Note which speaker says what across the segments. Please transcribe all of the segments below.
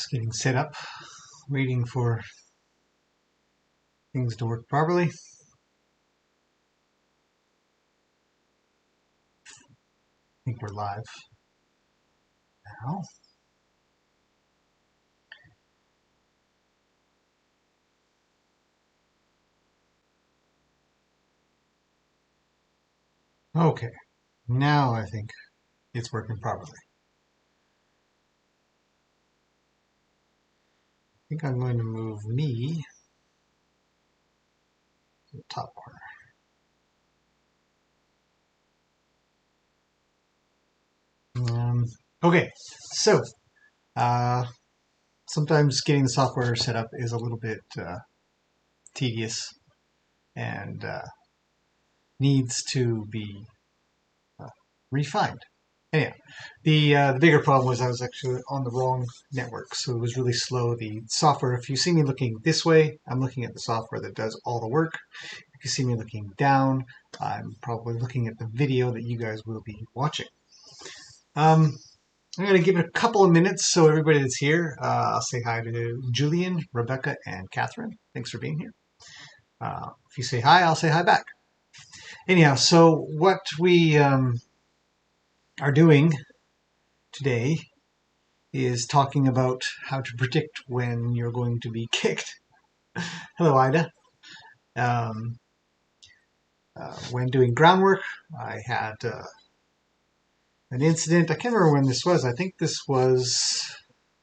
Speaker 1: Just getting set up, waiting for things to work properly. I think we're live now. Okay, now I think it's working properly. I think I'm going to move me to the top corner. Okay, so sometimes getting the software set up is a little bit tedious and needs to be refined. Anyhow, the bigger problem was I was actually on the wrong network, so it was really slow. The software, if you see me looking this way, I'm looking at the software that does all the work. If you see me looking down, I'm probably looking at the video that you guys will be watching. I'm going to give it a couple of minutes so everybody that's here, I'll say hi to Julian, Rebecca, and Catherine. Thanks for being here. If you say hi, I'll say hi back. Anyhow, so what we are doing today is talking about how to predict when you're going to be kicked. Hello, Ida. When doing groundwork, I had an incident. I can't remember when this was. I think this was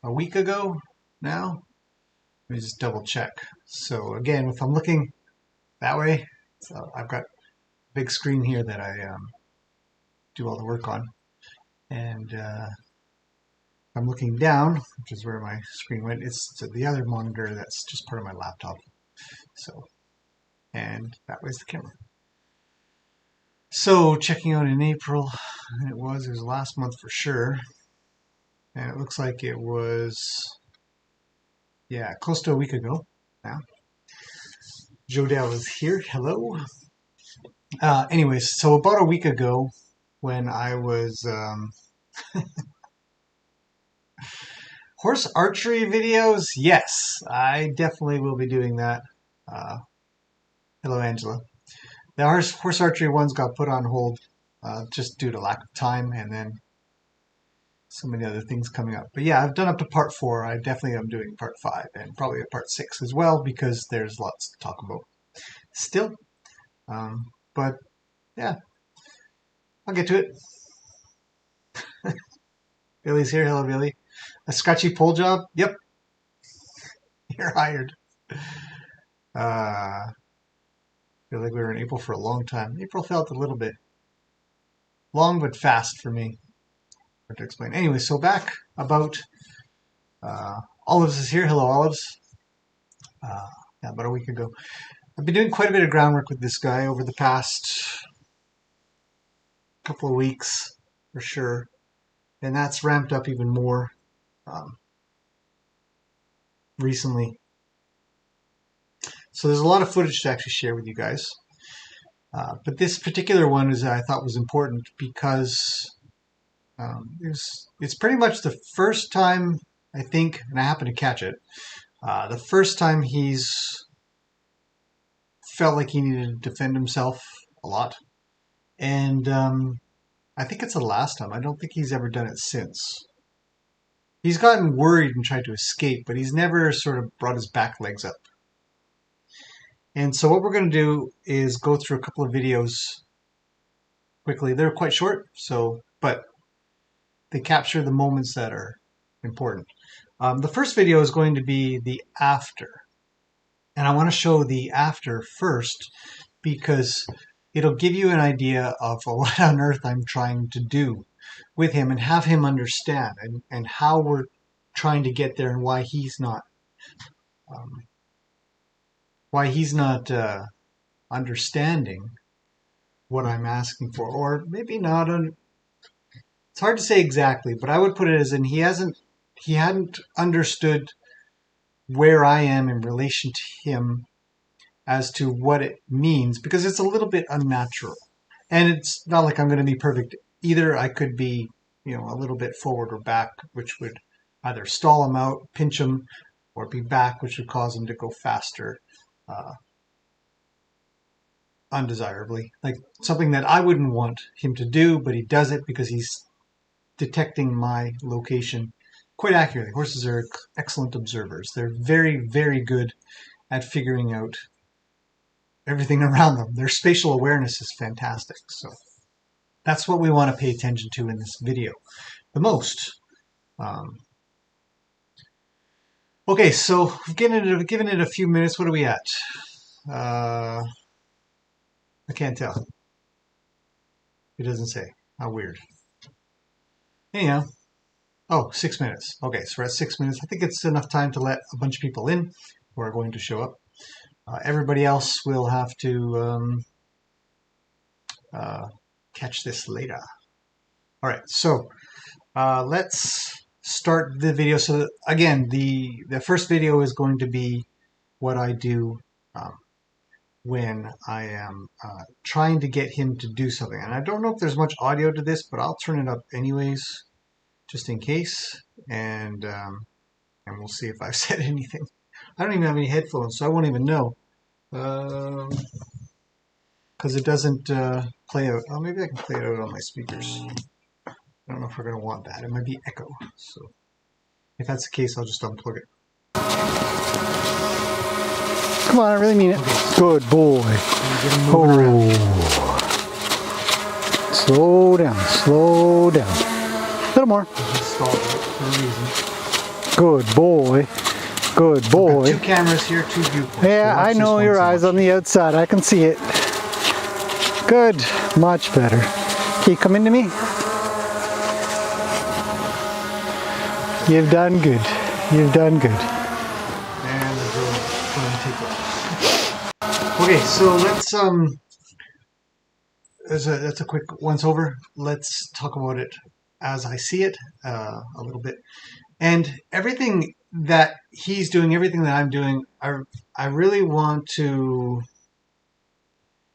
Speaker 1: a week ago now. Let me just double check. So again, if I'm looking that way, so I've got a big screen here that I do all the work on. And I'm looking down, which is where my screen went. It's to the other monitor that's just part of my laptop. So, and that was the camera. So checking out in April, it was last month for sure. And it looks like it was, yeah, close to a week ago now. Jodelle is here. Hello. Anyways, so about a week ago when I was horse archery videos, yes, I definitely will be doing that. Hello, Angela. The horse archery ones got put on hold just due to lack of time and then so many other things coming up. But yeah, I've done up to part 4. I definitely am doing part 5 and probably a part 6 as well because there's lots to talk about still. But yeah, I'll get to it. Billy's here. Hello, Billy. A scratchy pole job? Yep. You're hired. I feel like we were in April for a long time. April felt a little bit long but fast for me. Hard to explain. Anyway, so back about Olives is here. Hello, Olives. Yeah, about a week ago. I've been doing quite a bit of groundwork with this guy over the past couple of weeks for sure. And that's ramped up even more recently. So there's a lot of footage to actually share with you guys. But this particular one I thought was important because it's pretty much the first time, I think, and I happened to catch it, the first time he's felt like he needed to defend himself a lot. And I think it's the last time. I don't think he's ever done it since. He's gotten worried and tried to escape, but he's never sort of brought his back legs up. And so what we're going to do is go through a couple of videos quickly. They're quite short, but they capture the moments that are important. The first video is going to be the after. And I want to show the after first because it'll give you an idea of what on earth I'm trying to do with him and have him understand and how we're trying to get there and why he's not understanding what I'm asking for, or maybe not. It's hard to say exactly, but I would put it as in he hadn't understood where I am in relation to him as to what it means, because it's a little bit unnatural. And it's not like I'm going to be perfect either. I could be, a little bit forward or back, which would either stall him out, pinch him, or be back, which would cause him to go faster uh, undesirably. Like something that I wouldn't want him to do, but he does it because he's detecting my location quite accurately. Horses are excellent observers. They're very, very good at figuring out everything around them. Their spatial awareness is fantastic. So that's what we want to pay attention to in this video the most. Okay, so given it a few minutes. What are we at? I can't tell. It doesn't say. How weird. Anyhow, oh, 6 minutes. Okay, so we're at 6 minutes. I think it's enough time to let a bunch of people in who are going to show up. Everybody else will have to catch this later. All right, so let's start the video. So again, the first video is going to be what I do when I am trying to get him to do something. And I don't know if there's much audio to this, but I'll turn it up anyways, just in case. And we'll see if I've said anything. I don't even have any headphones, so I won't even know. Because it doesn't play out. Oh, maybe I can play it out on my speakers. I don't know if we're going to want that. It might be echo. So if that's the case, I'll just unplug it.
Speaker 2: Come on, I really mean it. Okay. Good boy. Oh. Slow down, slow down. A little more. Good boy. Good boy.
Speaker 1: Two cameras here, two viewpoints.
Speaker 2: Yeah, I know your eyes on the outside. I can see it. Good. Much better. Okay, come into me. You've done good. You've done good.
Speaker 1: And the drill going to take off. Okay, so let's that's a quick once over. Let's talk about it as I see it a little bit. And everything that he's doing, everything that I'm doing, I really want to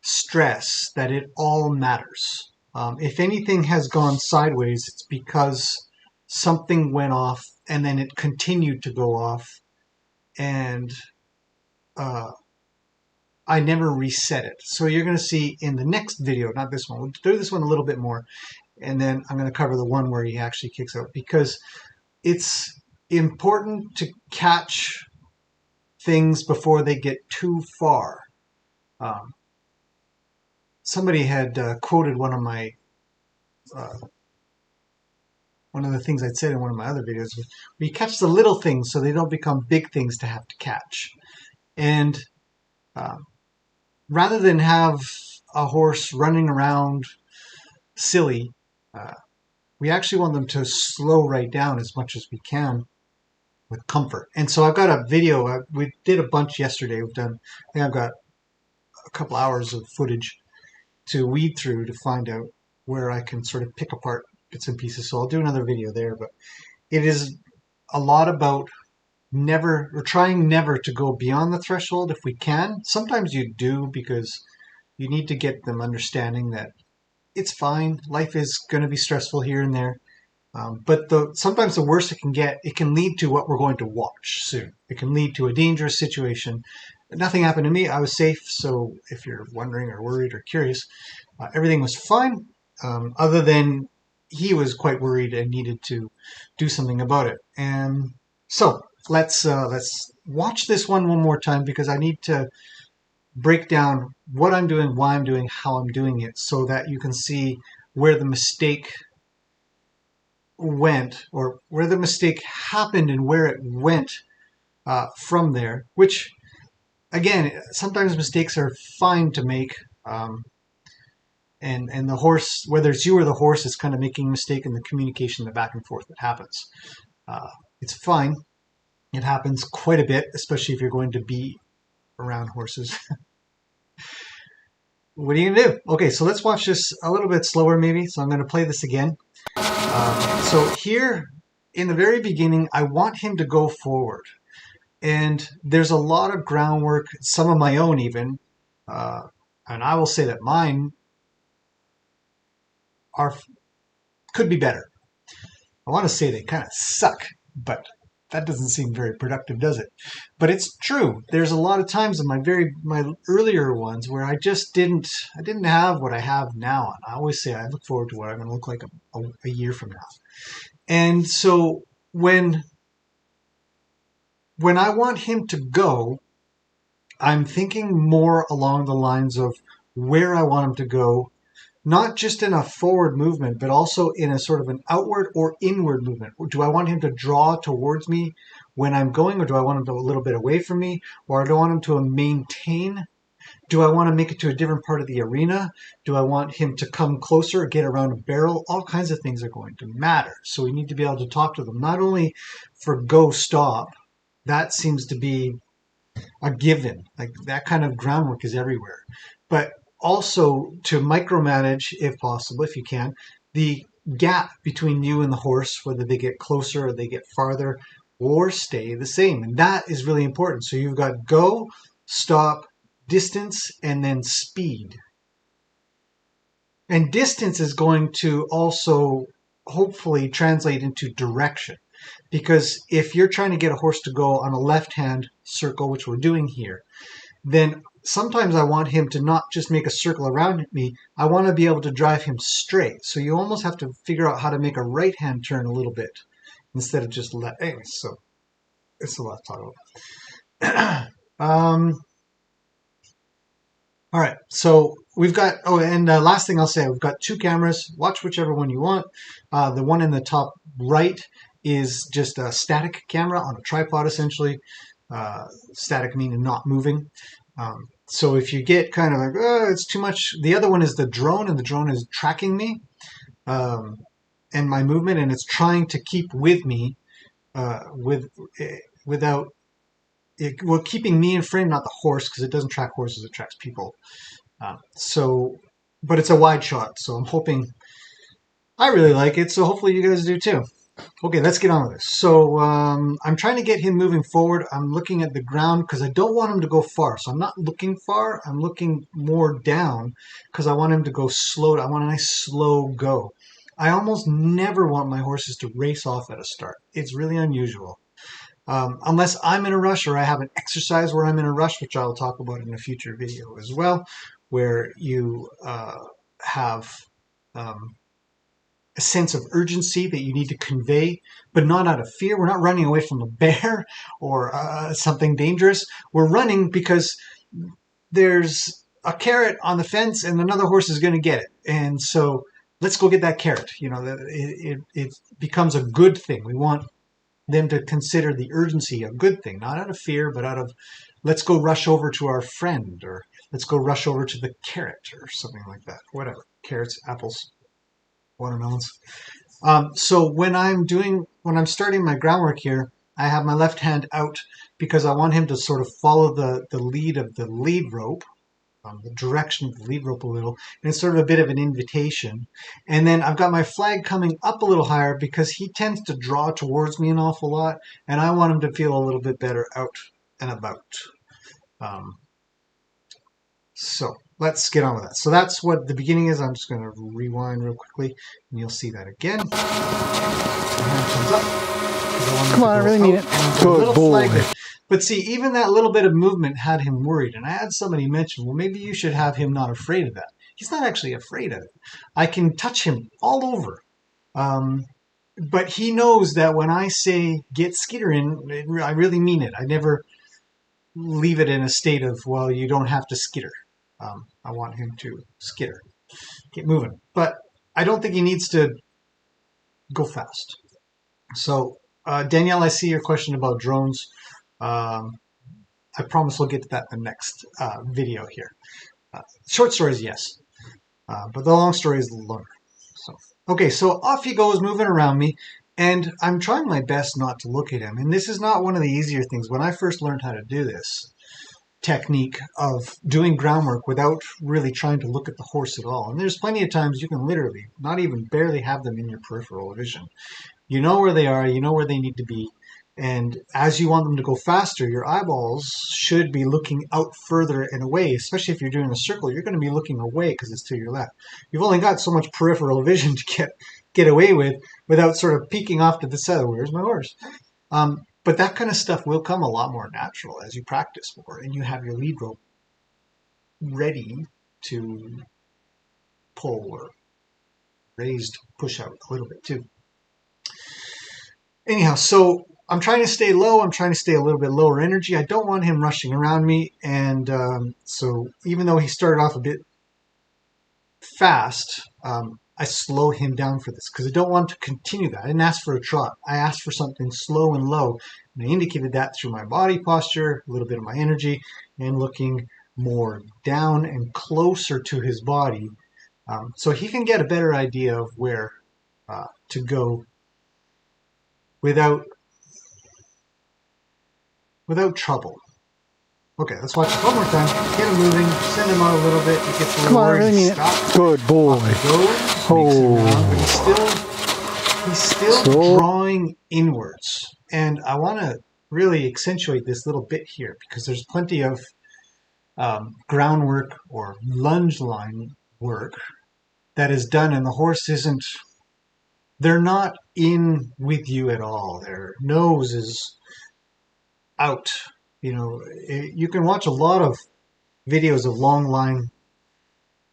Speaker 1: stress that it all matters. If anything has gone sideways, it's because something went off and then it continued to go off, and I never reset it. So you're going to see in the next video, not this one, we'll do this one a little bit more, and then I'm going to cover the one where he actually kicks out, because it's important to catch things before they get too far. Somebody had quoted one of my one of the things I'd said in one of my other videos was, we catch the little things so they don't become big things to have to catch. And rather than have a horse running around silly, we actually want them to slow right down as much as we can with comfort. And so I've got a video. We did a bunch yesterday. I think I've got a couple hours of footage to weed through to find out where I can sort of pick apart bits and pieces. So I'll do another video there. But it is a lot about trying never to go beyond the threshold if we can. Sometimes you do, because you need to get them understanding that it's fine. Life is going to be stressful here and there. But sometimes the worst it can get, it can lead to what we're going to watch soon. It can lead to a dangerous situation. Nothing happened to me. I was safe. So if you're wondering or worried or curious, everything was fine, other than he was quite worried and needed to do something about it. And so let's watch this one more time, because I need to break down what I'm doing, why I'm doing, how I'm doing it, so that you can see where the mistake went, or where the mistake happened and where it went from there, which, again, sometimes mistakes are fine to make, and the horse, whether it's you or the horse, is kind of making a mistake in the communication, the back and forth that happens. It's fine. It happens quite a bit, especially if you're going to be around horses. What are you going to do? Okay, so let's watch this a little bit slower maybe. So I'm going to play this again. So here, in the very beginning, I want him to go forward. And there's a lot of groundwork, some of my own even, and I will say that mine could be better. I want to say they kind of suck, But that doesn't seem very productive, does it? But it's true. There's a lot of times in my earlier ones where I didn't have what I have now. And I always say I look forward to what I'm going to look like a year from now. And so when I want him to go, I'm thinking more along the lines of where I want him to go, not just in a forward movement, but also in a sort of an outward or inward movement. Do I want him to draw towards me when I'm going, or do I want him to a little bit away from me, or do I want him to maintain? Do I want to make it to a different part of the arena? Do I want him to come closer, get around a barrel? All kinds of things are going to matter. So we need to be able to talk to them, not only for go, stop. That seems to be a given. Like that kind of groundwork is everywhere. But also to micromanage, if possible, if you can, the gap between you and the horse, whether they get closer or they get farther or stay the same. And that is really important. So you've got go, stop, distance, and then speed. And distance is going to also hopefully translate into direction. Because if you're trying to get a horse to go on a left-hand circle, which we're doing here, then sometimes I want him to not just make a circle around me. I want to be able to drive him straight. So you almost have to figure out how to make a right-hand turn a little bit instead of just left. Anyway, so it's a lot to talk about. All right, so we've got, last thing I'll say, we've got 2 cameras. Watch whichever one you want. The one in the top right is just a static camera on a tripod, essentially. Static meaning not moving. So if you get kind of like, oh, it's too much. The other one is the drone, and the drone is tracking me and my movement, and it's trying to keep with me without keeping me in frame, not the horse, because it doesn't track horses, it tracks people. But it's a wide shot, so I'm hoping, I really like it, so hopefully you guys do too. Okay, let's get on with this. So I'm trying to get him moving forward. I'm looking at the ground because I don't want him to go far. So I'm not looking far. I'm looking more down because I want him to go slow. I want a nice slow go. I almost never want my horses to race off at a start. It's really unusual. Unless I'm in a rush or I have an exercise where I'm in a rush, which I'll talk about in a future video as well, where you have a sense of urgency that you need to convey, but not out of fear. We're not running away from a bear or something dangerous. We're running because there's a carrot on the fence and another horse is going to get it. And so let's go get that carrot. You know, it becomes a good thing. We want them to consider the urgency a good thing, not out of fear, but out of let's go rush over to our friend, or let's go rush over to the carrot or something like that. Whatever. Carrots, apples, watermelons. So when I'm starting my groundwork here, I have my left hand out because I want him to sort of follow the lead of the lead rope, the direction of the lead rope a little, and it's sort of a bit of an invitation. And then I've got my flag coming up a little higher because he tends to draw towards me an awful lot, and I want him to feel a little bit better out and about. So let's get on with that. So that's what the beginning is. I'm just going to rewind real quickly, and you'll see that again. My hand comes up.
Speaker 2: Come on, I really need it. Good boy.
Speaker 1: But see, even that little bit of movement had him worried. And I had somebody mention, well, maybe you should have him not afraid of that. He's not actually afraid of it. I can touch him all over. But he knows that when I say get skitter in, I really mean it. I never leave it in a state of, well, you don't have to skitter. I want him to skitter, get moving. But I don't think he needs to go fast. So, Danielle, I see your question about drones. I promise we'll get to that in the next video here. Short stories, yes. But the long story is longer. So, okay, so off he goes, moving around me. And I'm trying my best not to look at him. And this is not one of the easier things. When I first learned how to do this technique of doing groundwork without really trying to look at the horse at all. And there's plenty of times you can literally not even barely have them in your peripheral vision. You know where they are, you know where they need to be. And as you want them to go faster, your eyeballs should be looking out further and away, especially if you're doing a circle. You're going to be looking away because it's to your left. You've only got so much peripheral vision to get away with without sort of peeking off to the side. Where's my horse? But that kind of stuff will come a lot more natural as you practice more and you have your lead rope ready to pull or raised push out a little bit too. Anyhow, so I'm trying to stay low. I'm trying to stay a little bit lower energy. I don't want him rushing around me. And so even though he started off a bit fast, I slow him down for this because I don't want to continue that. I didn't ask for a trot. I asked for something slow and low. And I indicated that through my body posture, a little bit of my energy, and looking more down and closer to his body, so he can get a better idea of where to go without trouble. Okay, let's watch it one more time. Get him moving, send him out a little bit. He gets a little worried. He stops.
Speaker 2: Good boy.
Speaker 1: But he's still drawing inwards. And I want to really accentuate this little bit here because there's plenty of groundwork or lunge line work that is done, and the horse isn't, they're not in with you at all. Their nose is out. You know, you can watch a lot of videos of long line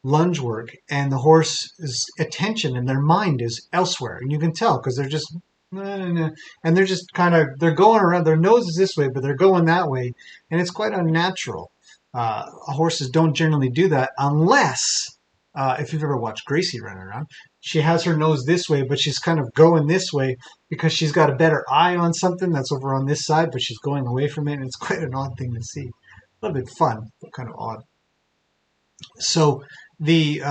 Speaker 1: lunge work, and the horse's attention and their mind is elsewhere, and you can tell because they're just, and they're just kind of, they're going around, their nose is this way, but they're going that way, and it's quite unnatural. Horses don't generally do that unless, if you've ever watched Gracie run around, she has her nose this way, but she's kind of going this way because she's got a better eye on something that's over on this side, but she's going away from it, and it's quite an odd thing to see. A little bit fun, but kind of odd. So the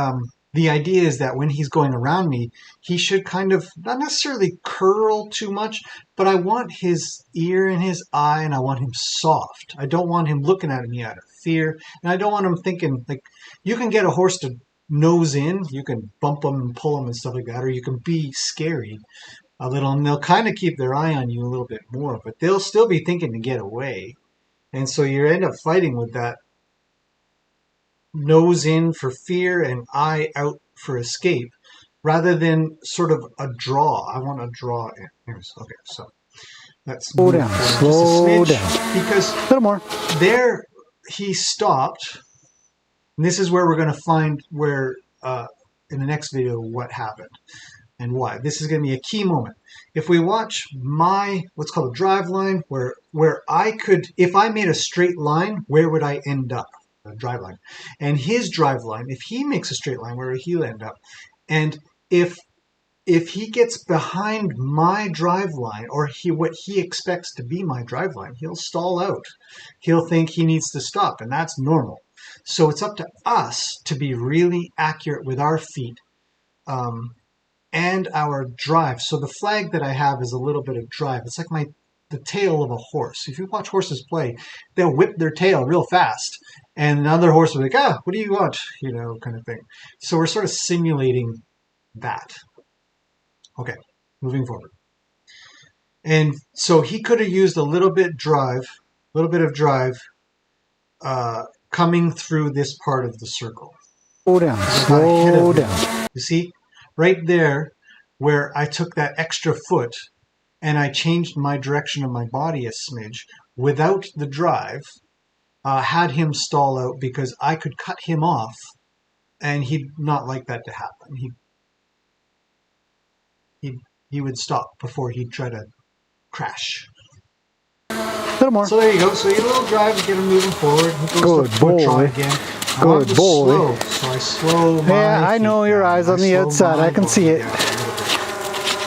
Speaker 1: idea is that when he's going around me, he should kind of not necessarily curl too much, but I want his ear and his eye, and I want him soft. I don't want him looking at me out of fear, and I don't want him thinking, like, you can get a horse to nose in, you can bump them and pull them and stuff like that, or you can be scary a little, and they'll kind of keep their eye on you a little bit more, but they'll still be thinking to get away. And so you end up fighting with that nose in for fear and eye out for escape, rather than sort of a draw. I want to draw in. Okay, so let's
Speaker 2: slow down, slow down.
Speaker 1: Because
Speaker 2: a little more.
Speaker 1: There he stopped. And this is where we're going to find where, in the next video, what happened and why. This is going to be a key moment. If we watch my, what's called a drive line, where I could, if I made a straight line, where would I end up? A drive line. And his drive line, if he makes a straight line, where would he end up? And if he gets behind my drive line, or what he expects to be my drive line, he'll stall out. He'll think he needs to stop, and that's normal. So it's up to us to be really accurate with our feet and our drive. So the flag that I have is a little bit of drive. It's like the tail of a horse. If you watch horses play, they'll whip their tail real fast, and another horse will be like, what do you want? You know, kind of thing. So we're sort of simulating that. Okay, moving forward. And so he could have used a little bit of drive coming through this part of the circle.
Speaker 2: Slow down, slow down.
Speaker 1: You see, right there where I took that extra foot and I changed my direction of my body a smidge without the drive, had him stall out because I could cut him off, and he'd not like that to happen. He would stop before he'd try to crash.
Speaker 2: A little more.
Speaker 1: So there you go. So you get a little drive to get him moving forward. He goes
Speaker 2: Good boy.
Speaker 1: Again.
Speaker 2: Good boy.
Speaker 1: Slow, so I slow my
Speaker 2: Yeah, I know your eyes on the outside. I can see it.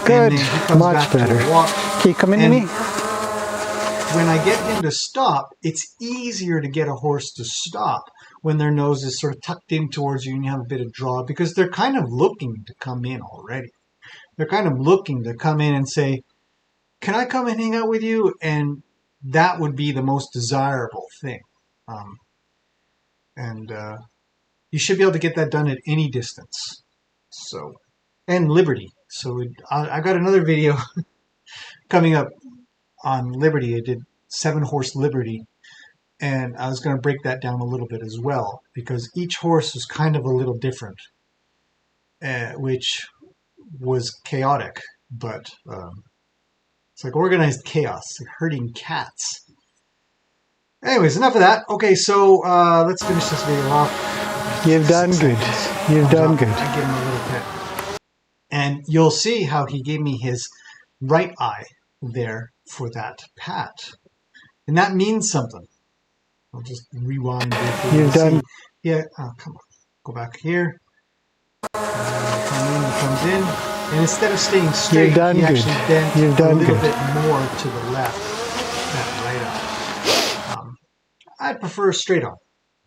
Speaker 2: Good. Much better. Keep coming to me.
Speaker 1: When I get him to stop, it's easier to get a horse to stop when their nose is sort of tucked in towards you and you have a bit of draw, because they're kind of looking to come in already. They're kind of looking to come in and say, can I come and hang out with you? And that would be the most desirable thing. You should be able to get that done at any distance. So, and liberty. So I got another video coming up on liberty. I did 7-horse liberty, and I was going to break that down a little bit as well, because each horse is kind of a little different, which was chaotic, but It's like organized chaos, like herding cats. Anyways, enough of that. Okay, so let's finish this video off.
Speaker 2: You've done good. You've done good.
Speaker 1: I give him a little pet. And you'll see how he gave me his right eye there for that pat. And that means something. I'll just rewind.
Speaker 2: You've done.
Speaker 1: Yeah, oh, come on. Go back here. He comes in. And instead of staying straight, he actually bent a little bit more to the left. That right eye. I'd prefer straight on,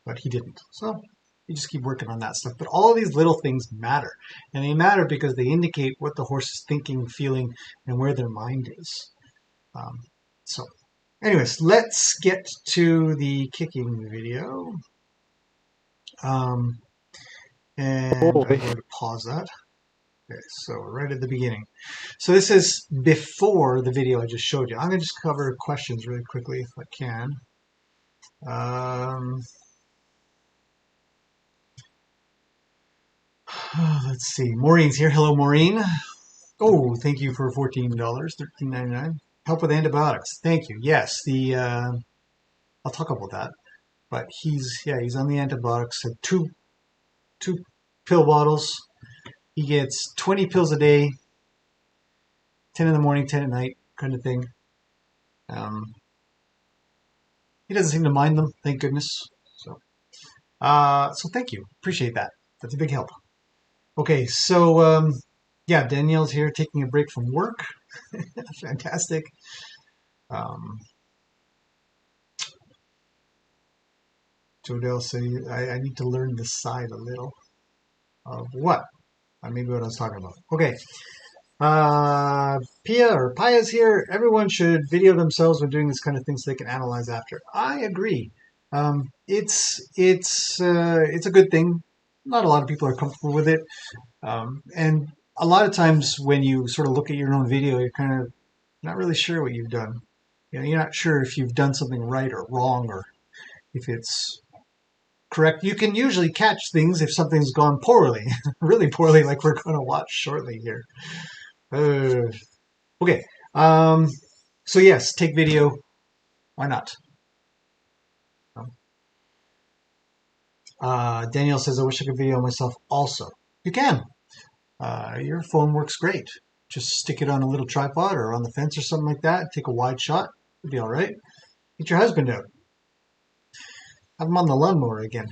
Speaker 1: but he didn't. So you just keep working on that stuff. But all of these little things matter. And they matter because they indicate what the horse is thinking, feeling, and where their mind is. So anyways, let's get to the kicking video. And I'm going to pause that. Okay, so right at the beginning. So this is before the video I just showed you. I'm going to just cover questions really quickly if I can. Let's see. Maureen's here. Hello, Maureen. Oh, thank you for $14, $13.99. Help with antibiotics. Thank you. Yes, I'll talk about that. But he's on the antibiotics. So two pill bottles. He gets 20 pills a day, 10 in the morning, 10 at night, kind of thing. He doesn't seem to mind them, thank goodness. So thank you. Appreciate that. That's a big help. Okay, so yeah, Danielle's here taking a break from work. Fantastic. Jodell said I need to learn the side a little. Of what? Maybe what I was talking about. Okay. Pia's here. Everyone should video themselves when doing this kind of thing so they can analyze after. I agree. It's a good thing. Not a lot of people are comfortable with it. And a lot of times when you sort of look at your own video, you're kind of not really sure what you've done. You know, you're not sure if you've done something right or wrong or if it's correct. You can usually catch things if something's gone poorly, really poorly, like we're going to watch shortly here. Okay. So yes, take video. Why not? Danielle says, I wish I could video myself also. You can. Your phone works great. Just stick it on a little tripod or on the fence or something like that. Take a wide shot. It'll be all right. Get your husband out. Have him on the lawnmower again.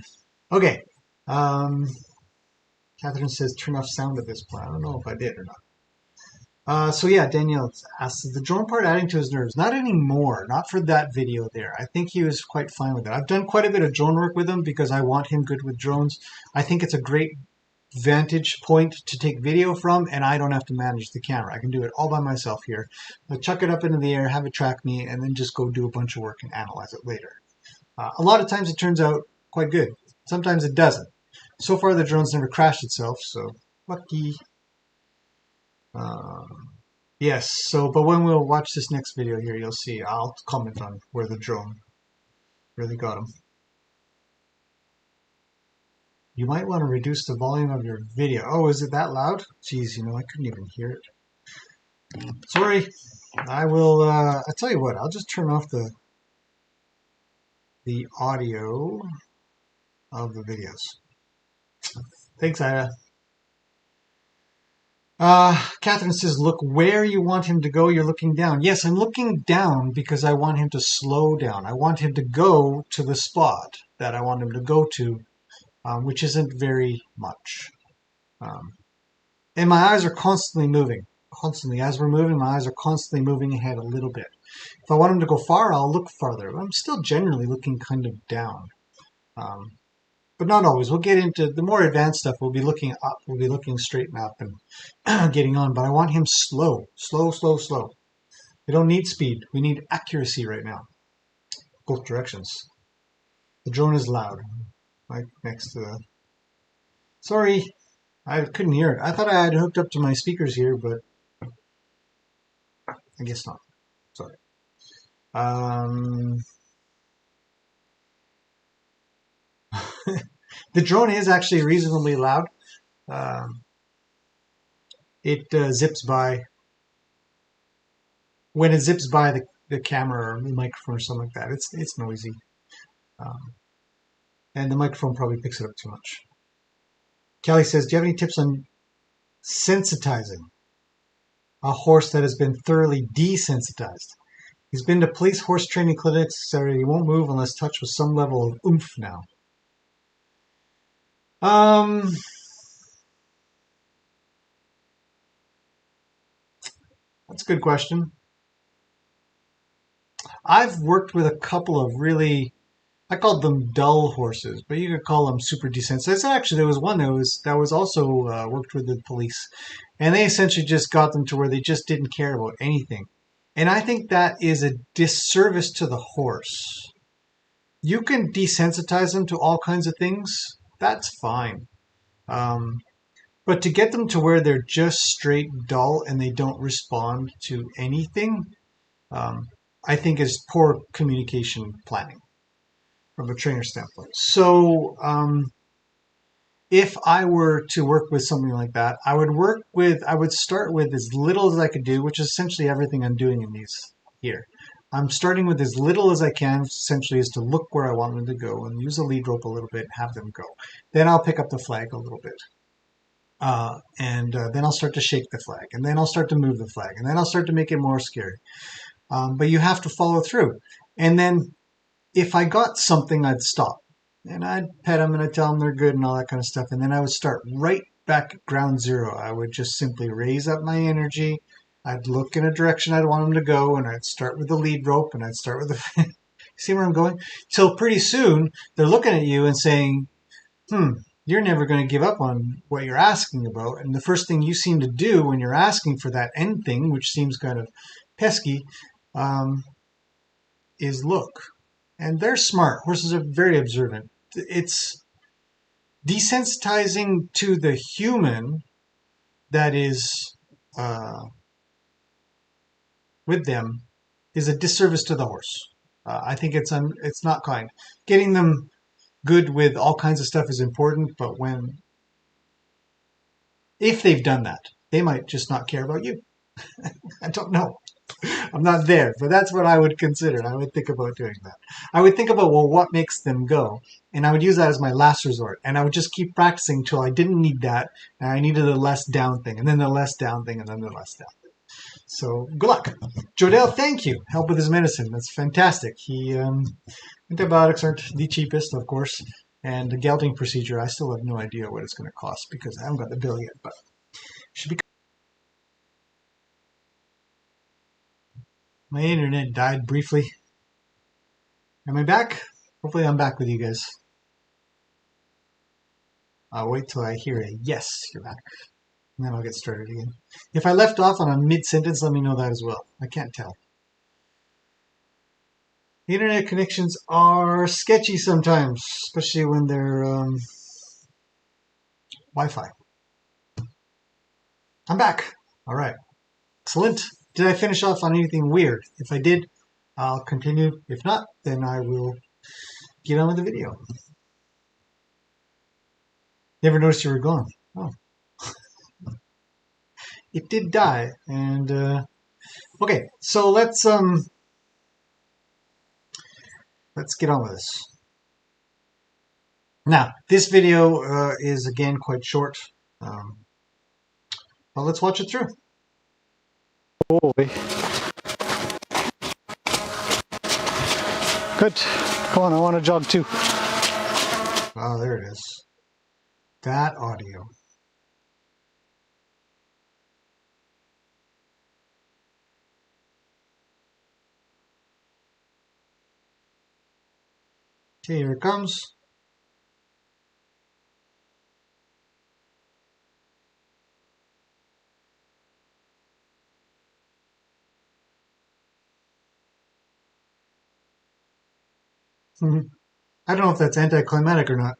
Speaker 1: Okay. Catherine says, turn off sound at this point. I don't know if I did or not. So yeah, Danielle asks, is the drone part adding to his nerves? Not anymore. Not for that video there. I think he was quite fine with it. I've done quite a bit of drone work with him because I want him good with drones. I think it's a great vantage point to take video from, and I don't have to manage the camera. I can do it all by myself here. I'll chuck it up into the air, have it track me, and then just go do a bunch of work and analyze it later. A lot of times it turns out quite good. Sometimes it doesn't. So far the drone's never crashed itself, so lucky. Yes, so, but when we'll watch this next video here, you'll see, I'll comment on where the drone really got him. You might want to reduce the volume of your video. Oh, is it that loud? Jeez, I couldn't even hear it. Sorry. I will, I'll tell you what, I'll just turn off the audio of the videos. Thanks, Ida. Catherine says, look where you want him to go. You're looking down. Yes, I'm looking down because I want him to slow down. I want him to go to the spot that I want him to go to, which isn't very much. And my eyes are constantly moving. Constantly. As we're moving, my eyes are constantly moving ahead a little bit. If I want him to go far, I'll look farther. I'm still generally looking kind of down. But not always. We'll get into the more advanced stuff. We'll be looking up. We'll be looking straight and up and getting on. But I want him slow. Slow, slow, slow. We don't need speed. We need accuracy right now. Both directions. The drone is loud. Right next to the... Sorry. I couldn't hear it. I thought I had hooked up to my speakers here, but I guess not. Sorry. The drone is actually reasonably loud. It zips by when it zips by the camera or the microphone or something like that, it's noisy. And the microphone probably picks it up too much. Kelly says, do you have any tips on sensitizing a horse that has been thoroughly desensitized? He's been to police horse training clinics, so he won't move unless touched with some level of oomph now. That's a good question. I've worked with a couple of really, I called them dull horses, but you could call them super desensitized. Actually, there was one that was also worked with the police, and they essentially just got them to where they just didn't care about anything. And I think that is a disservice to the horse. You can desensitize them to all kinds of things. That's fine. But to get them to where they're just straight dull and they don't respond to anything, I think is poor communication planning from a trainer standpoint. So if I were to work with something like that, I would start with as little as I could do, which is essentially everything I'm doing in these here. I'm starting with as little as I can, essentially, is to look where I want them to go and use a lead rope a little bit, have them go. Then I'll pick up the flag a little bit. And then I'll start to shake the flag, and then I'll start to move the flag, and then I'll start to make it more scary. But you have to follow through. And then if I got something, I'd stop. And I'd pet them and I'd tell them they're good and all that kind of stuff. And then I would start right back at ground zero. I would just simply raise up my energy. I'd look in a direction I'd want them to go, and I'd start with the lead rope, and I'd start with the... See where I'm going? Till pretty soon, they're looking at you and saying, you're never going to give up on what you're asking about. And the first thing you seem to do when you're asking for that end thing, which seems kind of pesky, is look. And they're smart. Horses are very observant. It's desensitizing to the human that is with them is a disservice to the horse. I think it's not kind. Getting them good with all kinds of stuff is important, but if they've done that, they might just not care about you. I don't know. I'm not there, but that's what I would consider. I would think about doing that. I would think about, well, what makes them go? And I would use that as my last resort. And I would just keep practicing till I didn't need that. And I needed the less down thing, and then the less down thing, and then the less down thing. So good luck. Jodell, thank you. Help with his medicine. That's fantastic. Antibiotics aren't the cheapest, of course. And the gelding procedure, I still have no idea what it's going to cost because I haven't got the bill yet, but should be. My internet died briefly. Am I back? Hopefully I'm back with you guys. I'll wait till I hear a yes, you're back. And then I'll get started again. If I left off on a mid-sentence, let me know that as well. I can't tell. The internet connections are sketchy sometimes, especially when they're Wi-Fi. I'm back. All right. Excellent. Did I finish off on anything weird? If I did, I'll continue. If not, then I will get on with the video. Never noticed you were gone. Oh. It did die. And, okay, so let's get on with this. Now, this video is, again, quite short. But let's watch it through.
Speaker 2: Boy. Good. Come on, I want to jog too.
Speaker 1: Oh, there it is. That audio. Okay, here it comes. I don't know if that's anticlimactic or not.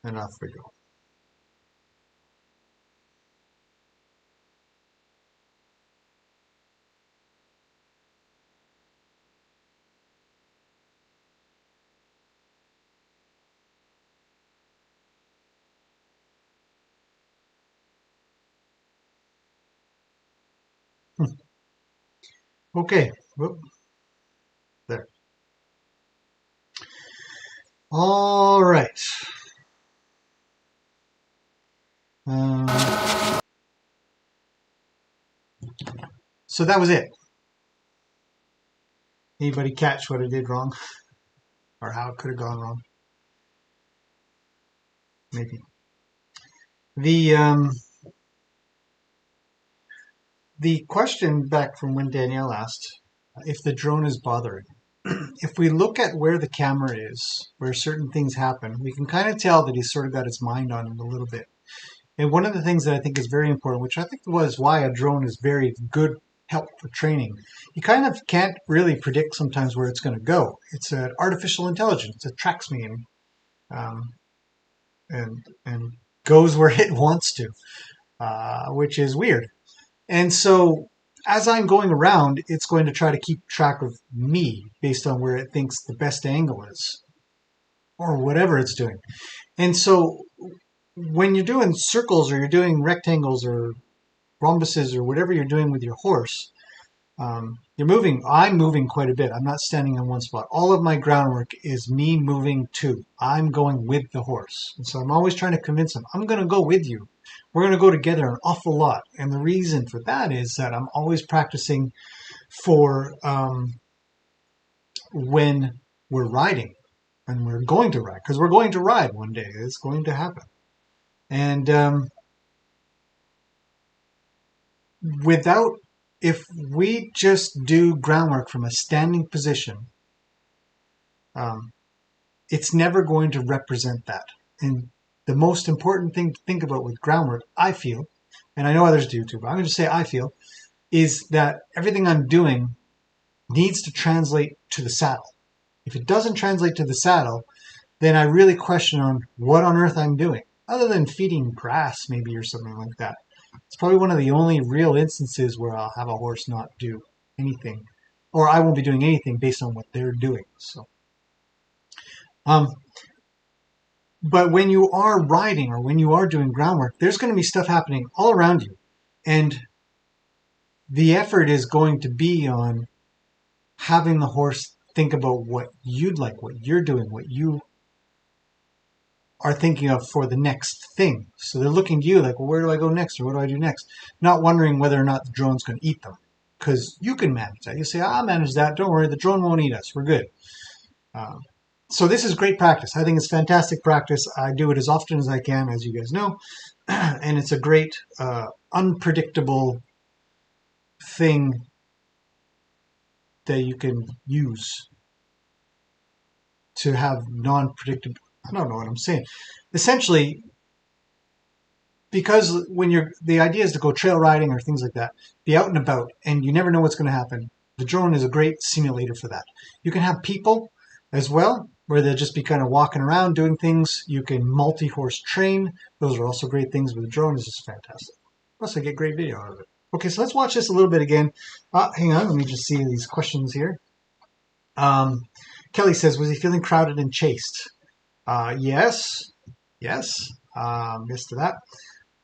Speaker 1: And off we go. Okay. Whoop. There. All right. So that was it. Anybody catch what I did wrong? Or how it could have gone wrong? Maybe. The question back from when Danielle asked if the drone is bothering. If we look at where the camera is, where certain things happen, we can kind of tell that he's sort of got his mind on it a little bit. And one of the things that I think is very important, which I think was why a drone is very good help for training, you kind of can't really predict sometimes where it's going to go. It's an artificial intelligence. It tracks me um, and goes where it wants to, which is weird. And so as I'm going around, it's going to try to keep track of me based on where it thinks the best angle is or whatever it's doing. And so when you're doing circles or you're doing rectangles or rhombuses or whatever you're doing with your horse, you're moving. I'm moving quite a bit. I'm not standing in one spot. All of my groundwork is me moving too. I'm going with the horse. And so I'm always trying to convince him, I'm going to go with you. We're going to go together an awful lot. And the reason for that is that I'm always practicing for when we're riding and we're going to ride. Because we're going to ride one day. It's going to happen. And if we just do groundwork from a standing position, it's never going to represent that. And the most important thing to think about with groundwork, I feel, and I know others do too, but I'm going to say I feel, is that everything I'm doing needs to translate to the saddle. If it doesn't translate to the saddle, then I really question on what on earth I'm doing, other than feeding grass maybe or something like that. It's probably one of the only real instances where I'll have a horse not do anything, or I won't be doing anything based on what they're doing. So, but when you are riding or when you are doing groundwork, there's going to be stuff happening all around you, and the effort is going to be on having the horse think about what you'd like, what you're doing, what you are thinking of for the next thing. So they're looking to you like, well, where do I go next? Or what do I do next? Not wondering whether or not the drone's going to eat them. Because you can manage that. You say, I'll manage that. Don't worry. The drone won't eat us. We're good. So this is great practice. I think it's fantastic practice. I do it as often as I can, as you guys know. And it's a great, unpredictable thing that you can use to have non-predictable. I don't know what I'm saying. Essentially, because the idea is to go trail riding or things like that, be out and about, and you never know what's going to happen. The drone is a great simulator for that. You can have people as well, where they'll just be kind of walking around doing things. You can multi-horse train. Those are also great things, but the drone is just fantastic. Plus, I get great video out of it. Okay, so let's watch this a little bit again. Hang on, let me just see these questions here. Kelly says, was he feeling crowded and chased? Yes. Yes to that.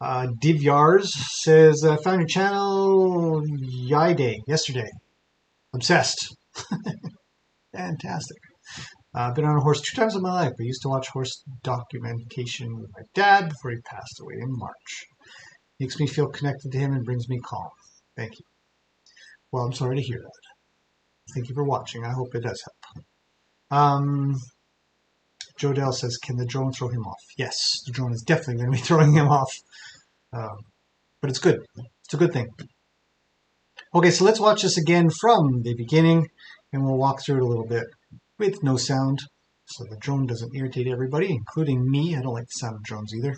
Speaker 1: Divyars says, found your channel yesterday. Obsessed. Fantastic. I've been on a horse 2 times in my life. I used to watch horse documentation with my dad before he passed away in March. Makes me feel connected to him and brings me calm. Thank you. Well, I'm sorry to hear that. Thank you for watching. I hope it does help. Jodell says, can the drone throw him off? Yes, the drone is definitely going to be throwing him off. But it's good. It's a good thing. Okay, so let's watch this again from the beginning, and we'll walk through it a little bit with no sound, so the drone doesn't irritate everybody, including me. I don't like the sound of drones either.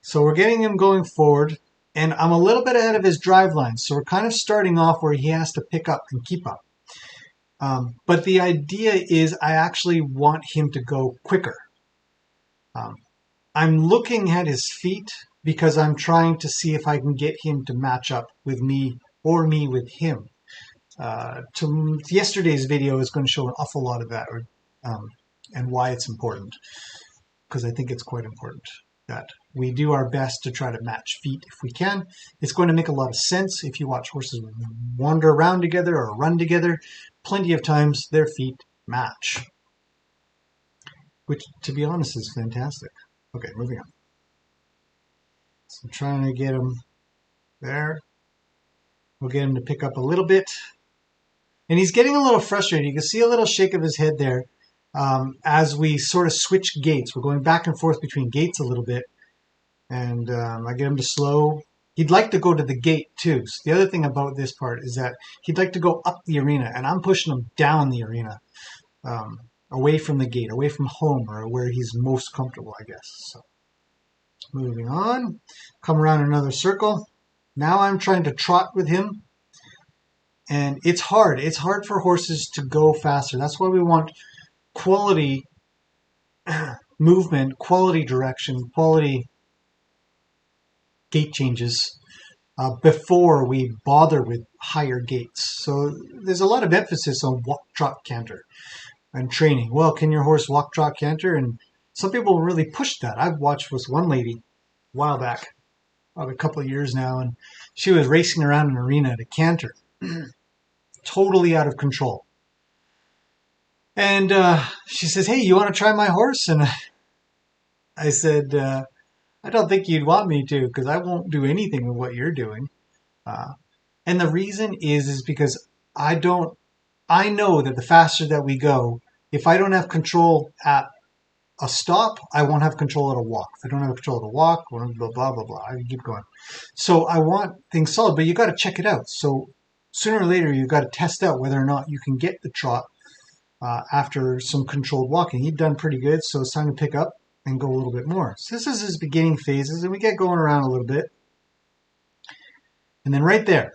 Speaker 1: So we're getting him going forward, and I'm a little bit ahead of his drive line, so we're kind of starting off where he has to pick up and keep up. But the idea is I actually want him to go quicker. I'm looking at his feet because I'm trying to see if I can get him to match up with me or me with him. Yesterday's video is going to show an awful lot of that, and why it's important, because I think it's quite important. that we do our best to try to match feet if we can. It's going to make a lot of sense if you watch horses wander around together or run together. Plenty of times their feet match, which, to be honest, is fantastic. Okay, moving on. So I'm trying to get him there. We'll get him to pick up a little bit. And he's getting a little frustrated. You can see a little shake of his head there as we sort of switch gaits. We're going back and forth between gaits a little bit. And I get him to slow. He'd like to go to the gate too. So the other thing about this part is that he'd like to go up the arena. And I'm pushing him down the arena, away from the gate, away from home, or where he's most comfortable, I guess. So moving on. Come around another circle. Now I'm trying to trot with him. And it's hard. It's hard for horses to go faster. That's why we want quality movement, quality direction, quality gait changes before we bother with higher gaits. So there's a lot of emphasis on walk, trot, canter and training. Well, can your horse walk, trot, canter? And some people really push that. I've watched with one lady a while back, about a couple of years now, and she was racing around an arena at a canter. Totally out of control. And she says, "Hey, you want to try my horse?" And I said, "I don't think you'd want me to, because I won't do anything with what you're doing." And the reason is because I know that the faster that we go, if I don't have control at a stop, I won't have control at a walk. If I don't have control at a walk, blah, blah, blah, blah. I keep going. So I want things solid, but you got to check it out. So sooner or later, you've got to test out whether or not you can get the trot after some controlled walking. He'd done pretty good, so it's time to pick up and go a little bit more. So this is his beginning phases, and we get going around a little bit. And then right there,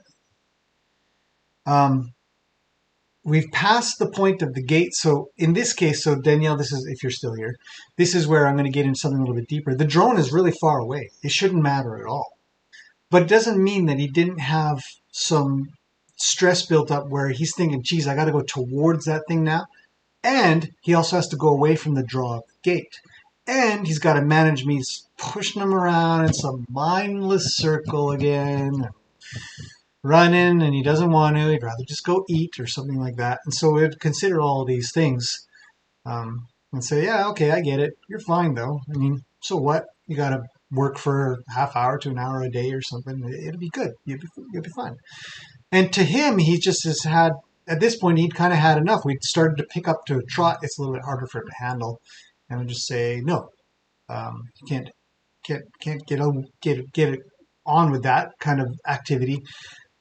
Speaker 1: we've passed the point of the gate. So in this case, so Danielle, this is, if you're still here, this is where I'm going to get into something a little bit deeper. The drone is really far away. It shouldn't matter at all. But it doesn't mean that he didn't have some stress built up where he's thinking, geez, I got to go towards that thing now. And he also has to go away from the draw of the gate. And he's got to manage me pushing him around in some mindless circle again, running, and he doesn't want to. He'd rather just go eat or something like that. And so we'd consider all of these things and say, yeah, okay, I get it. You're fine, though. I mean, so what? You got to work for a half hour to an hour a day or something. It'll be good. You'll be fine. And to him, he just has had, at this point, he'd kind of had enough. We'd started to pick up to a trot. It's a little bit harder for him to handle. And we'd just say, no, you can't get it on with that kind of activity.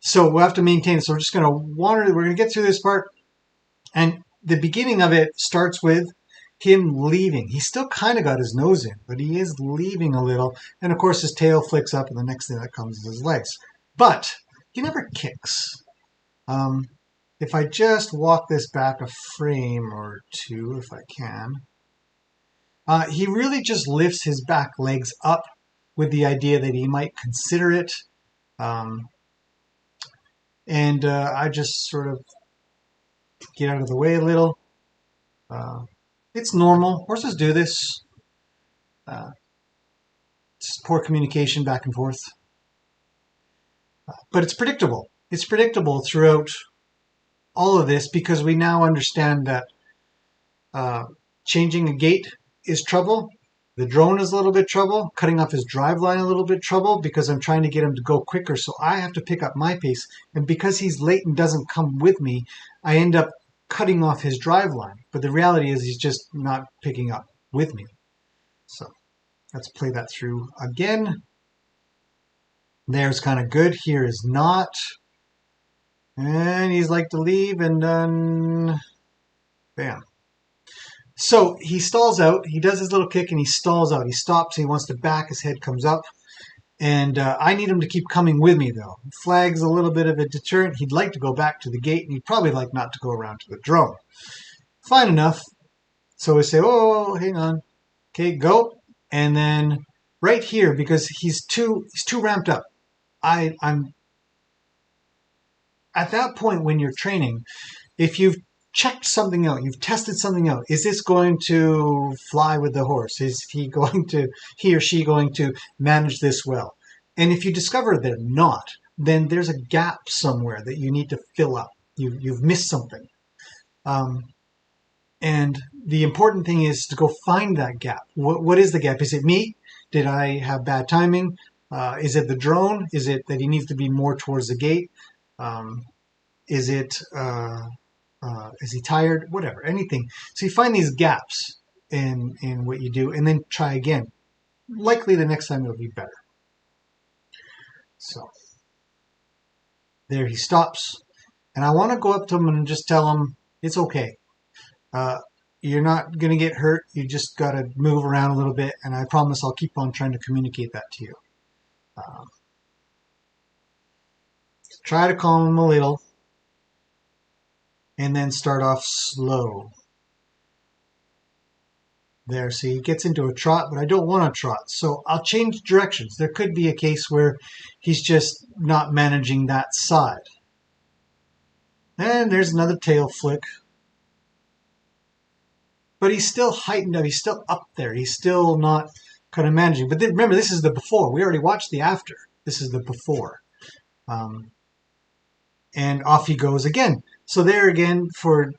Speaker 1: So we'll have to maintain it. So we're just going to wander. We're going to get through this part. And the beginning of it starts with him leaving. He's still kind of got his nose in, but he is leaving a little. And of course, his tail flicks up, and the next thing that comes is his legs. But he never kicks. If I just walk this back a frame or two, if I can, he really just lifts his back legs up with the idea that he might consider it. And I just sort of get out of the way a little. It's normal. Horses do this. It's poor communication back and forth. But it's predictable. It's predictable throughout all of this because we now understand that changing a gait is trouble. The drone is a little bit trouble. Cutting off his drive line a little bit trouble because I'm trying to get him to go quicker. So I have to pick up my pace. And because he's late and doesn't come with me, I end up cutting off his drive line. But the reality is he's just not picking up with me. So let's play that through again. There's kind of good. Here is not. And he's like to leave and then bam. So he stalls out. He does his little kick and he stalls out. He stops. He wants to back. His head comes up. And I need him to keep coming with me, though. Flag's a little bit of a deterrent. He'd like to go back to the gate, and he'd probably like not to go around to the drone. Fine enough. So we say, oh, hang on. Okay, go. And then right here, because he's too ramped up. I'm at that point when you're training, if you've checked something out. You've tested something out. Is this going to fly with the horse? Is he or she going to manage this well? And if you discover they're not, then there's a gap somewhere that you need to fill up. You've missed something. And the important thing is to go find that gap. What is the gap? Is it me? Did I have bad timing? Is it the drone? Is it that he needs to be more towards the gate? Is he tired? Whatever, anything. So you find these gaps in what you do, and then try again. Likely the next time it'll be better. So there he stops, and I want to go up to him and just tell him it's okay. You're not going to get hurt. You just got to move around a little bit, and I promise I'll keep on trying to communicate that to you. Try to calm him a little, and then start off slow. There, see, he gets into a trot, but I don't want a trot, so I'll change directions. There could be a case where he's just not managing that side. And there's another tail flick. But he's still heightened up. He's still up there. He's still not kind of managing. But then, remember, this is the before. We already watched the after. This is the before. And off he goes again. So there again, for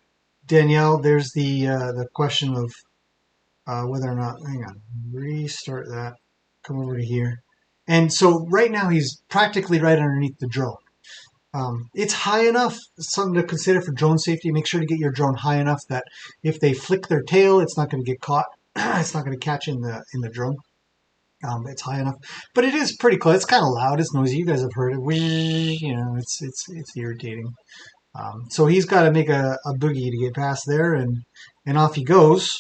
Speaker 1: Danielle, there's the question of whether or not, hang on, restart that, come over to here. And so right now he's practically right underneath the drone. It's high enough, something to consider for drone safety. Make sure to get your drone high enough that if they flick their tail, it's not going to get caught. It's not going to catch in the drone. It's high enough, but it is pretty close. It's kind of loud. It's noisy. You guys have heard it. Whee, you know, it's irritating. So he's got to make a boogie to get past there, and off he goes.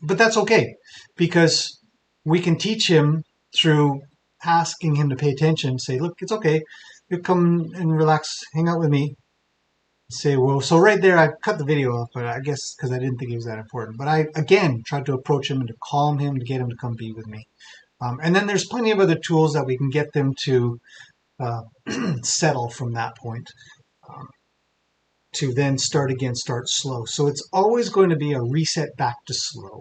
Speaker 1: But that's okay, because we can teach him through asking him to pay attention. Say, look, it's okay. You come and relax, hang out with me. Say, well, so right there, I cut the video off, but I guess because I didn't think it was that important. But I, again, tried to approach him and to calm him, to get him to come be with me. And then there's plenty of other tools that we can get them to settle from that point, to then start again, start slow. So it's always going to be a reset back to slow.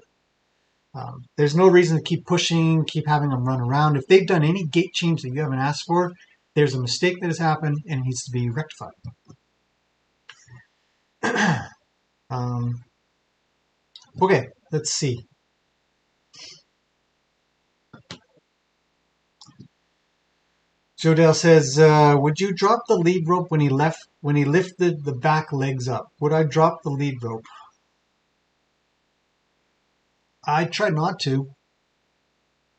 Speaker 1: There's no reason to keep pushing, keep having them run around. If they've done any gait change that you haven't asked for, there's a mistake that has happened and it needs to be rectified. Okay, let's see. Jodell says, would you drop the lead rope when he lifted the back legs up? Would I drop the lead rope? I try not to.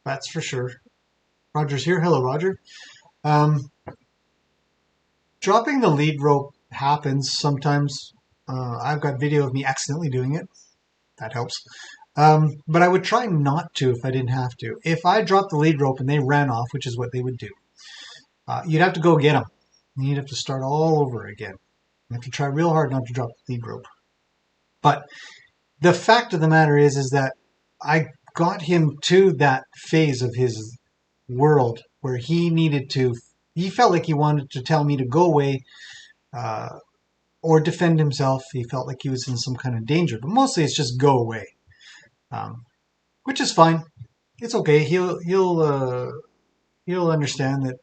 Speaker 1: That's for sure. Roger's here. Hello, Roger. Dropping the lead rope happens sometimes. I've got video of me accidentally doing it. That helps. But I would try not to if I didn't have to. If I dropped the lead rope and they ran off, which is what they would do, you'd have to go get them. You'd have to start all over again. You have to try real hard not to drop the lead rope. But the fact of the matter is that I got him to that phase of his world where he felt like he wanted to tell me to go away or defend himself. He felt like he was in some kind of danger, but mostly it's just go away, which is fine. It's okay. He'll understand that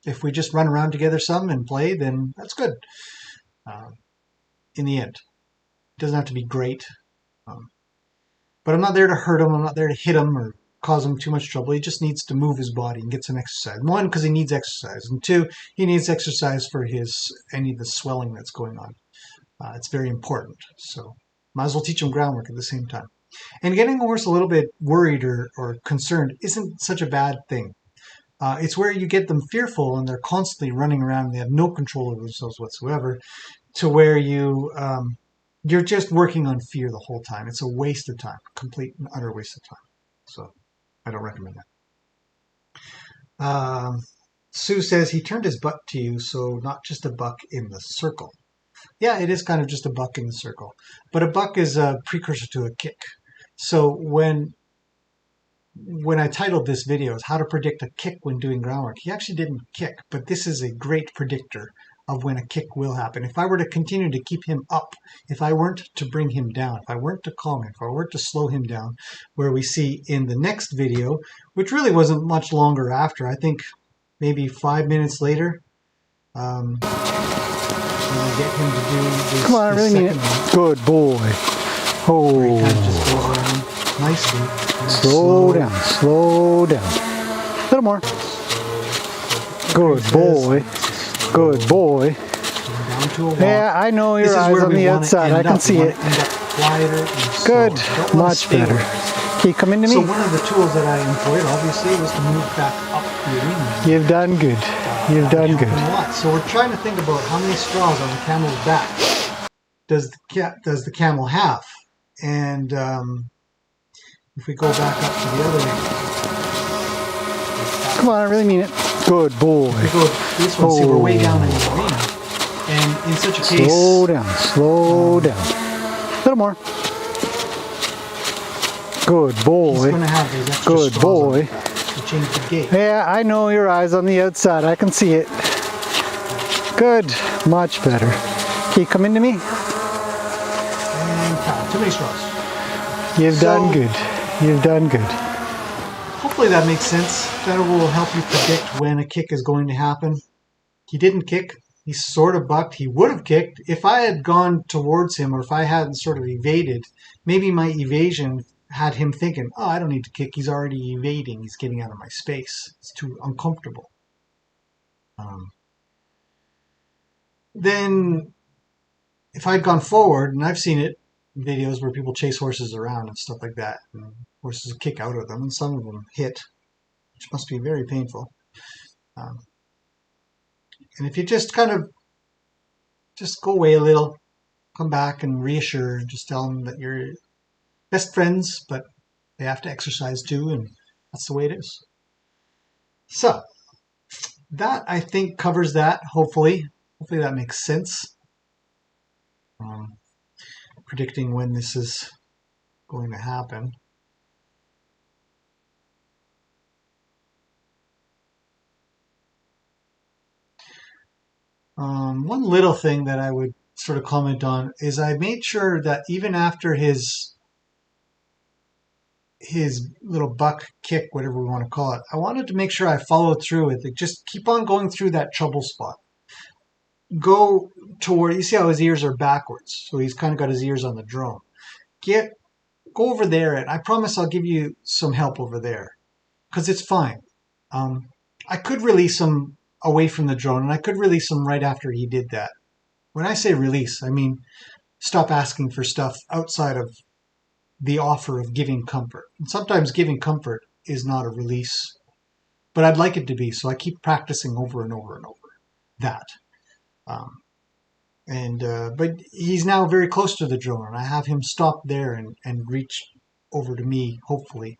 Speaker 1: if we just run around together some and play, then that's good. In the end, it doesn't have to be great. But I'm not there to hurt him. I'm not there to hit him or cause him too much trouble. He just needs to move his body and get some exercise. One, because he needs exercise. And two, he needs exercise for any of the swelling that's going on. It's very important. So might as well teach him groundwork at the same time. And getting a horse a little bit worried or concerned isn't such a bad thing. It's where you get them fearful and they're constantly running around and they have no control over themselves whatsoever, to where you're just working on fear the whole time. It's a waste of time, complete and utter waste of time. So I don't recommend that. Sue says he turned his butt to you, so not just a buck in the circle. Yeah, it is kind of just a buck in the circle. But a buck is a precursor to a kick. So when I titled this video is how to predict a kick when doing groundwork, he actually didn't kick, but this is a great predictor of when a kick will happen. If I were to continue to keep him up, if I weren't to bring him down, if I weren't to calm him, if I weren't to slow him down, where we see in the next video, which really wasn't much longer after, I think maybe 5 minutes later, and I get him to do this.
Speaker 2: Come on, I really mean it. Good boy. Oh.
Speaker 1: Where he kind of just goes around nicely.
Speaker 2: Slow down, slow down. A little more. Good boy. Good boy.
Speaker 1: Down to a walk.
Speaker 2: Yeah, I know your eyes on the outside. I can see it. Good. Much better. Keep coming to me.
Speaker 1: So one of the tools that I employed, obviously, was to move back up the arena.
Speaker 2: You've done good. You've done good.
Speaker 1: So we're trying to think about how many straws on the camel's back does the camel have, and if we go back up to the other.
Speaker 2: Come on, I really mean it. Good boy.
Speaker 1: If we go this one, see, we're way down in the arena, and in such a case,
Speaker 2: slow down, slow down. A little more. Good boy.
Speaker 1: He's going to have those extra
Speaker 2: good boy.
Speaker 1: To change the gate.
Speaker 2: Yeah, I know your eyes on the outside. I can see it. Good. Much better. Keep coming to me.
Speaker 1: And count. Too many straws.
Speaker 2: You've done good. You've done good.
Speaker 1: Hopefully that makes sense. That will help you predict when a kick is going to happen. He didn't kick. He sort of bucked. He would have kicked. If I had gone towards him, or if I hadn't sort of evaded, maybe my evasion had him thinking, oh, I don't need to kick. He's already evading. He's getting out of my space. It's too uncomfortable. Then if I'd gone forward, and I've seen it in videos where people chase horses around and stuff like that, and horses kick out of them, and some of them hit, which must be very painful. And if you just kind of just go away a little, come back and reassure, just tell them that you're best friends, but they have to exercise too, and that's the way it is. So that, I think, covers that, hopefully. Hopefully that makes sense. Predicting when this is going to happen. One little thing that I would sort of comment on is I made sure that even after his little buck kick, whatever we want to call it, I wanted to make sure I followed through with it. Just keep on going through that trouble spot. Go toward, you see how his ears are backwards, so he's kind of got his ears on the drone. Go over there, and I promise I'll give you some help over there, because it's fine. I could release him away from the drone, and I could release him right after he did that. When I say release, I mean stop asking for stuff outside of the offer of giving comfort. And sometimes giving comfort is not a release, but I'd like it to be, so I keep practicing over and over and over that. But he's now very close to the drone, and I have him stop there and reach over to me, hopefully,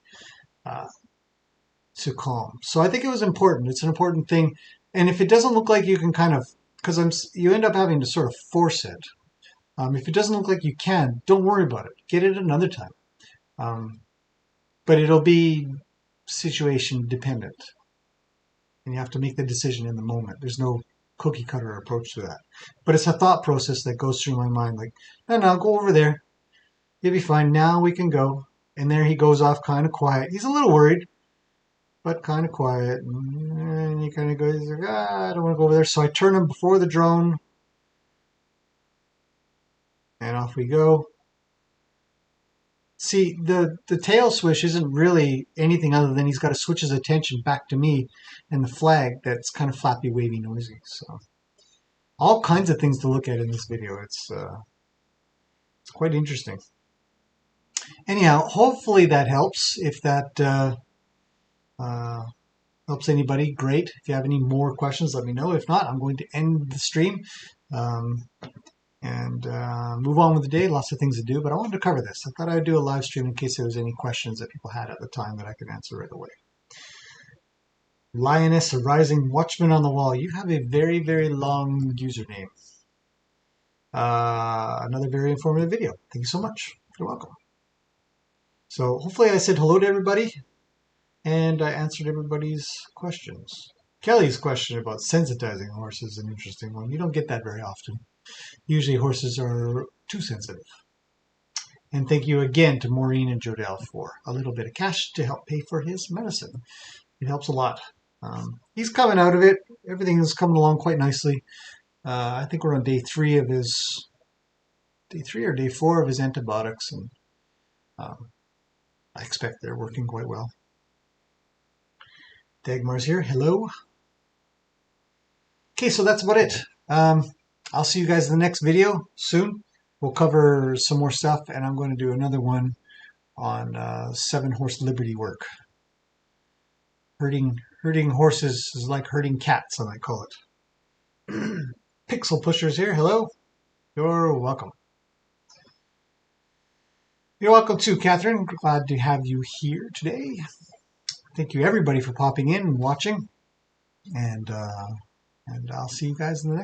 Speaker 1: to calm. So I think it was important. It's an important thing. And if it doesn't look like you can kind of, because you end up having to sort of force it. If it doesn't look like you can, don't worry about it. Get it another time. But it'll be situation dependent. And you have to make the decision in the moment. There's no cookie cutter approach to that. But it's a thought process that goes through my mind like, no, go over there. You'll be fine. Now we can go. And there he goes off kind of quiet. He's a little worried, but kind of quiet. And he kind of goes, I don't want to go over there. So I turn him before the drone. And off we go. See, the tail swish isn't really anything other than he's got to switch his attention back to me and the flag that's kind of flappy, wavy, noisy. So all kinds of things to look at in this video. It's quite interesting. Anyhow, hopefully that helps. If that helps anybody, great. If you have any more questions, let me know. If not, I'm going to end the stream. And move on with the day. Lots of things to do, but I wanted to cover this. I thought I'd do a live stream in case there was any questions that people had at the time that I could answer right away. Lioness, a rising watchman on the wall. You have a very, very long username. Another very informative video. Thank you so much. You're welcome. So hopefully I said hello to everybody, and I answered everybody's questions. Kelly's question about sensitizing a horse is an interesting one. You don't get that very often. Usually horses are too sensitive. And thank you again to Maureen and Jodelle for a little bit of cash to help pay for his medicine. It helps a lot. He's coming out of it. Everything is coming along quite nicely. I think we're on day 3 of his day 3 or day 4 of his antibiotics, and I expect they're working quite well. Dagmar's here. Hello. Okay, so that's about it. I'll see you guys in the next video soon. We'll cover some more stuff, and I'm going to do another one on 7-horse liberty work. Herding horses is like herding cats, I might call it. Pixel Pushers here. Hello. You're welcome. You're welcome too, Catherine. Glad to have you here today. Thank you everybody for popping in and watching, and I'll see you guys in the next